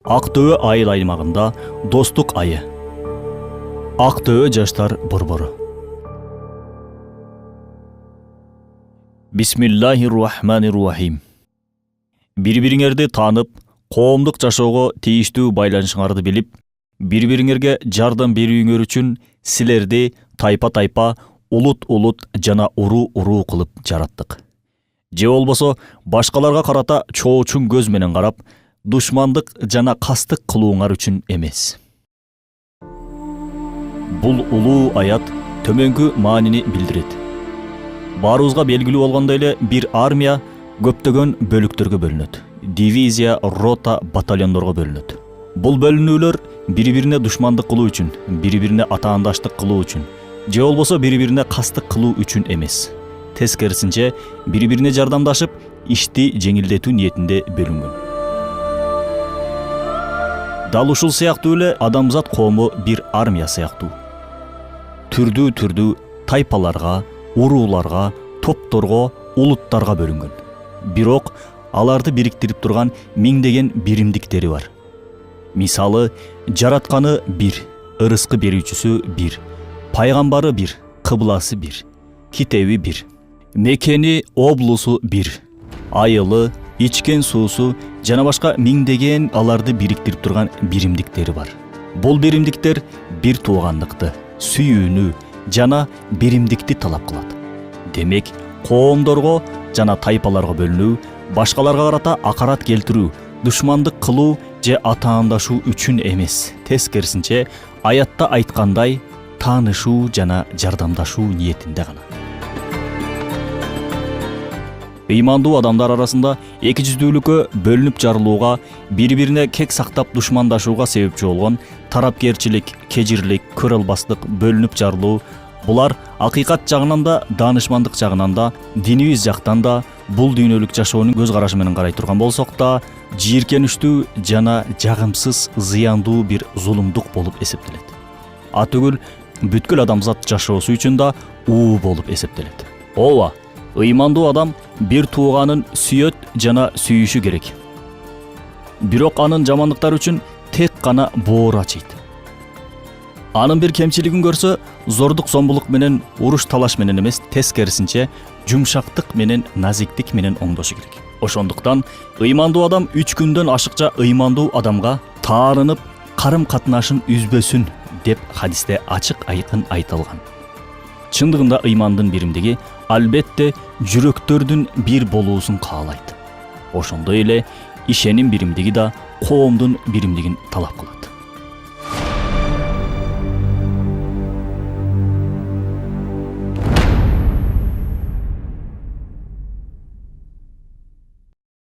Ақтөбе айыл аймағында достық айы. Ақтөбе жаштар борбору. Бисмиллахир-рахманир-рахим. Бири-бириңерди таанып, коомдук жашоого тийиштүү байланышыңарды билип, бири-бириңерге жардам берүүңөр үчүн силерди тайпа-тайпа, улут-улут жана уруу-уруу кылып жараттык. Же болбосо башкаларга карата чоочун көз менен карап, душмандык жана кастык кылууңар үчүн эмес. Бул улуу аят төмөнкү маанини билдирет. Баарыбызга белгилүү болгондой эле бир армия көптөгөн бөлүктөргө бөлүнөт. Дивизия, рота, батальондорго бөлүнөт. Бул бөлүнүүлөр бири-бирине душмандык кылуу үчүн, бири-бирине атаандаштык кылуу үчүн, же болбосо бири-бирине кастык кылуу үчүн эмес. Тескерисинче, бири-бирине жардамдашып, ишти жеңилдетүү ниетинде бөлүнгөн. Дал ушул сыяктуу эле адамзат коому бир армия сыяктуу. Түрдүү тайпаларга, урууларга, топторго, улуттарга бөлүнгөн. Бирок аларды бириктирип турган миңдеген биримдиктери бар. Мисалы, жаратканы бир, ырыскы берүүчүсү бир, пайгамбары бир, кыбласы бир, китеби бир, мекени, облусу бир, айылы, ичкен суусу жана башка миңдеген аларды бириктирип турган биримдиктери бар. Бул биримдиктер бир туугандыкты, сүйүүнү жана биримдикти талап кылат. Демек, коомдорго жана тайпаларга бөлүнүү, башкаларга карата акарат келтирүү, душмандык кылуу же атаандашуу үчүн эмес. Тескерисинче, аятта айткандай, таанышуу жана жардамдашуу ниетинде гана. Ыймандуу адамдар арасында эки жүздүүлүккө бөлүнүп жарылууга, бири-бирине кек сактап душмандашууга себепчи болгон тарапкерчилик, кежирлик, көрө албастык, бөлүнүп жарылуу, булар акыйкат жагынан да, даанышмандык жагынан да, динибиз жактан да, бул дүйнөлүк жашоонун көз карашы менен карай турган болсок да, жийиркеништүү жана жагымсыз, зыяндуу бир зулумдук болуп эсептелет. Атүгүл бүткүл адамзат жашоосу үчүн да уу болуп эсептелет. Ооба, ыймандуу адам бир тууганын сүйөт жана сүйүшү керек. Бирок анын жамандыктары үчүн тек гана боор ачыйт. Анын бир кемчилигин көрсө, зордук зомбулук менен, уруш талаш менен эмес, тескерисинче жумшактык менен, назиктик менен оңдошу керек. Ошондуктан ыймандуу адам 3 күндөн ашыкча ыймандуу адамга таарынып, карым-катнашын үзбөсүн деп хадисте ачык айкын айтылган. Чындыгында ыймандын биримдиги албетте жүрөктөрдүн бир болуусун каалайт. Ошондой эле ишеним биримдиги да коомдун биримдигин талап кылат.